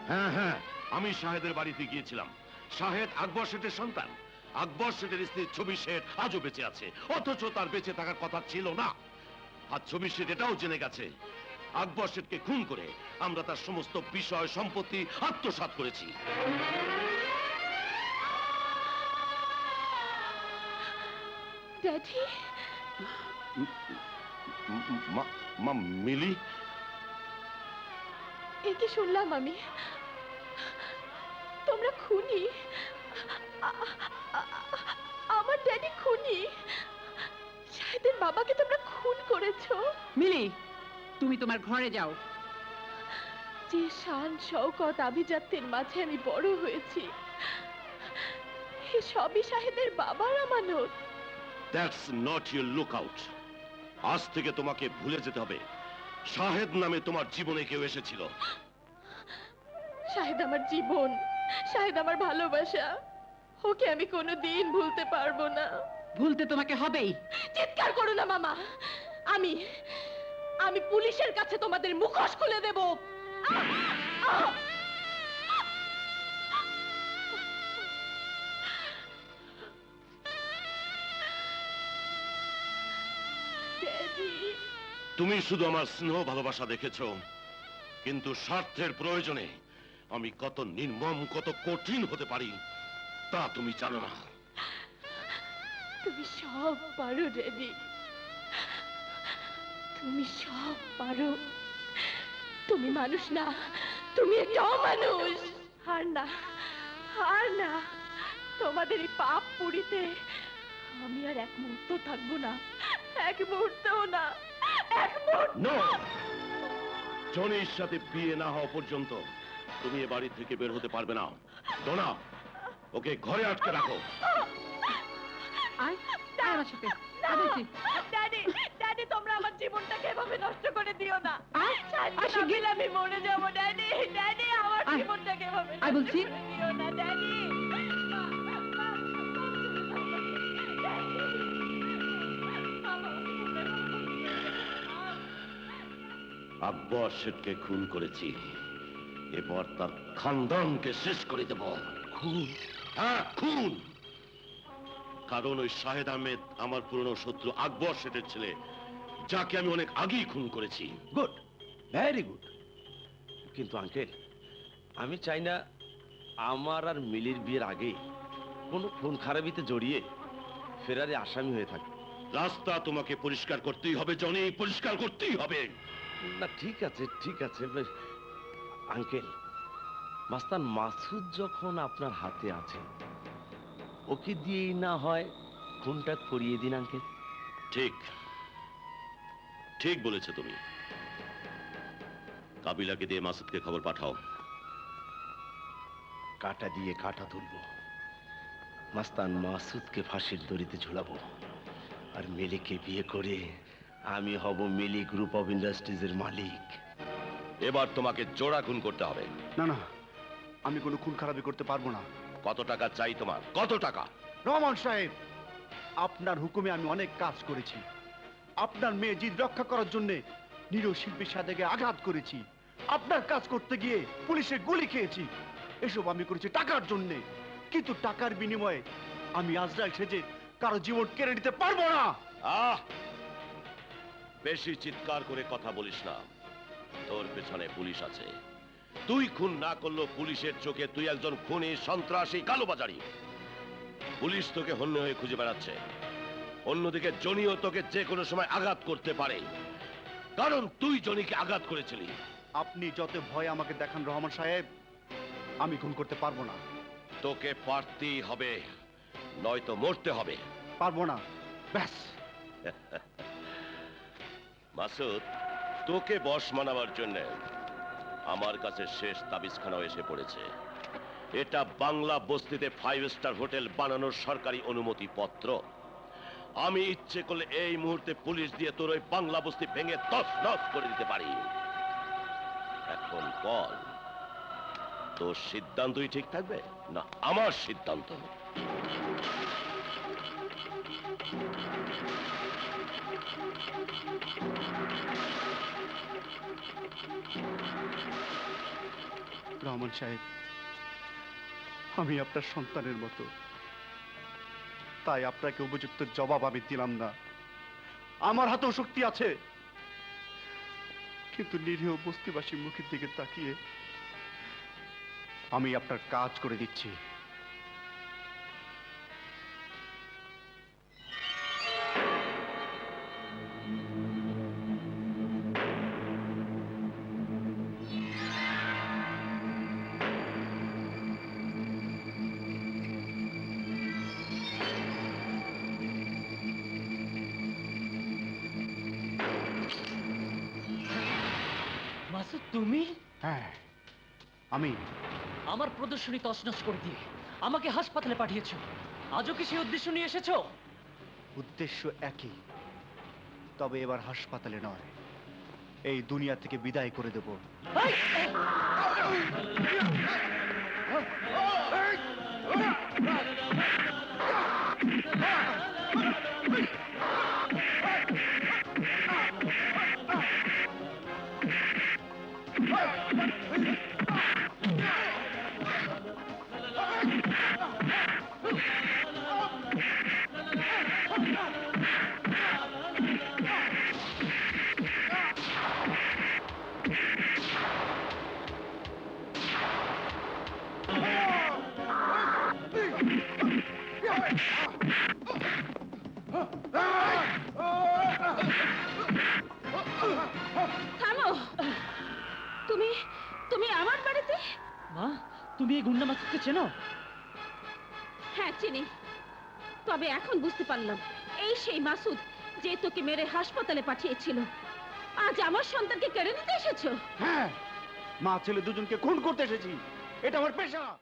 হ্যাঁ হ্যাঁ, আমি শাহেদের বাড়িতে গিয়েছিলাম। শাহেদ আকবর শেঠের সন্তান। আকবর শেঠের স্ত্রী ছবি শেঠ আজও বেঁচে আছে, অথচ তার বেঁচে থাকার কথা ছিল না। আর ছবি শেঠ এটাও জেনে গেছে আকবর শেঠকে খুন করে আমরা তার সমস্ত বিষয় সম্পত্তি আত্মসাৎ করেছি। ড্যাডি, মিলি, এ কি শুনলাম আমি? তোমরা খুনি? আমার ড্যাডি খুনি? শাহেদের বাবাকে তোমরা খুন করেছো? মিলি, তুমি তোমার ঘরে যাও। যে শান শওকত আভিজাত্যের মাঝে আমি বড় হয়েছি, এ সবই শাহেদের বাবার আমানত। That's not your look out. আজ থেকে তোমাকে ভুলে যেতে হবে শাহেদ নামে তোমার জীবনে কেউ এসেছিল। শাহেদ আমার জীবন, শাহেদ আমার ভালোবাসা। ওকে আমি কোনোদিন ভুলতে পারবো না। ভুলতে তোমাকে হবেই। চিৎকার করো না মামা। আমি আমি পুলিশের কাছে তোমাদের মুখোশ খুলে দেব। তুমি শুধু আমার স্নেহ ভালোবাসা দেখেছো, কিন্তু স্বার্থের প্রয়োজনে আমি কত নির্মম, কত কঠিন হতে পারি তা তুমি জানো না। তুমি সব পারো ড্যাডি, তুমি সব পারো। তুমি মানুষ না, তুমি একটা অমানুষ। আর না, আর না, তোমাদের এই পাপ পুরিতে আমি আর এক মুহূর্ত থাকবো না, এক মুহূর্তও না, এক মুহূর্ত। জনির সাথে বিয়ে না হওয়া পর্যন্ত তুমি এ বাড়ি থেকে বের হতে পারবে না। ডোনা, ওকে ঘরে আটকে রাখো। ড্যাডি, ড্যাডি, তোমরা আমার জীবনটাকে এভাবে নষ্ট করে দিও না। আমি মরে যাবো ড্যাডি। ড্যাডি, আমার জীবনটাকে এভাবে নষ্ট করে দিও না ড্যাডি। আকবর শেঠকে খুন করেছি, এবার তার খানদানকে শেষ করে দেব। খুন? হ্যাঁ, খুন। কারণ ওই শাহেদ আহমেদ আমার পুরনো শত্রু আকবর শেঠের ছেলে, যাকে আমি অনেক আগেই খুন করেছি। Good, very good. কিন্তু আঙ্কেল, আমি চাই না আমার আর মিলির বিয়ের আগে কোনো খুন খারাপিতে জড়িয়ে ফেরারে আসামি হয়ে থাকে। রাস্তা তোমাকে পরিষ্কার করতেই হবে জনি, পরিষ্কার করতেই হবে। না, ঠিক আছে, ঠিক আছে। আঙ্কেল, মাস্তান মাসুদ যখন আপনার হাতে আছে, ওকে দিয়েই না হয় খুনটা করিয়ে দিন আঙ্কেল। ঠিক, ঠিক বলেছো তুমি। কাবিলাকে দিয়ে মাসুদকে খবর পাঠাও। কাটা দিয়ে কাটা তুলবো। মাস্তান মাসুদকে ফাঁসির দড়িতে ঝুলাবো, আর মিলিকে বিয়ে করে আমি হব মিলি গ্রুপ অফ ইন্ডাস্ট্রিজের মালিক। এবার তোমাকে জোড়া খুন করতে হবে। না না, আমি কোনো খুন খারাপি করতে পারবো না। কত টাকা চাই তোমার? কত টাকা? রহমান সাহেব, আপনার হুকুমে আমি অনেক কাজ করেছি। আপনার মেয়ে জিদ রক্ষা করার জন্য নিরীহ শিল্পীর সাথে আঘাত করেছি। আপনার কাজ করতে গিয়ে পুলিশের গুলি খেয়েছি। এসব আমি করেছি টাকার জন্য, কিন্তু টাকার বিনিময়ে আমি আজরাইল সেজে কারো জীবন কেড়ে নিতে পারবো না। বেশি চিৎকার করে কথা বলিস না। তোর পেছনে পুলিশ আছে। তুই খুন না করলেও পুলিশের চোখে তুই একজন খুনি, সন্ত্রাসী, কালোবাজারি। পুলিশ তোকে হন্য হয়ে খুঁজে বেড়াচ্ছে। অন্যদিকে জনিও তোকে যে কোনো সময় আঘাত করতে পারে, কারণ তুই জনিকে আঘাত করেছিলি। আপনি যত ভয় আমাকে দেখান রহমান সাহেব, আমি খুন করতে পারবো না। তোকে পারতেই হবে, নয়তো মরতে হবে। পারবো না, ব্যাস। মাসুদ, তোকে বশ মানাবার জন্য আমার কাছে শেষ তাবিজখানাও এসে পড়েছে। এটা বাংলা বস্তিতে 5 স্টার হোটেল বানানোর সরকারি অনুমতি পত্র। আমি ইচ্ছে করলে এই মুহূর্তে পুলিশ দিয়ে তোর ওই বাংলা বস্তি ভেঙে তছনছ করে দিতে পারি। এখন বল, তোর সিদ্ধান্তই ঠিক থাকবে না আমার সিদ্ধান্ত? রহমান সাহেব, আমি আপনার সন্তানের মতো, তাই আপনাকে উপযুক্ত জবাব আমি দিলাম না। আমার হাতেও শক্তি আছে, কিন্তু নিরীহ বস্তিবাসী মুখের দিকে তাকিয়ে আমি আপনার কাজ করে দিচ্ছি। মাসুদ, তুমি হ্যাঁ, আমি। আমার প্রদর্শনী তছনছ করে দিয়ে আমাকে হাসপাতালে পাঠিয়েছো। আজও কি সেই উদ্দেশ্য নিয়ে এসেছো? উদ্দেশ্য একই, তবে এবার হাসপাতালে নয়, এই দুনিয়া থেকে বিদায় করে দেব। এই! থামো! তুমি তুমি আমার বাড়িতে? মা, তুমি এই গুন্ডা মাসুদকে চেনো? হ্যাঁ, চিনি। তবে এখন বুঝতে পারলাম, এই সেই মাসুদ যে তোকে মেরে হাসপাতালে পাঠিয়েছিল। আজ আমার সন্তানকে কেড়ে নিতে এসেছো? হ্যাঁ, মা ছেলে দুজনকে খুন করতে এসেছি, এটা আমার পেশা।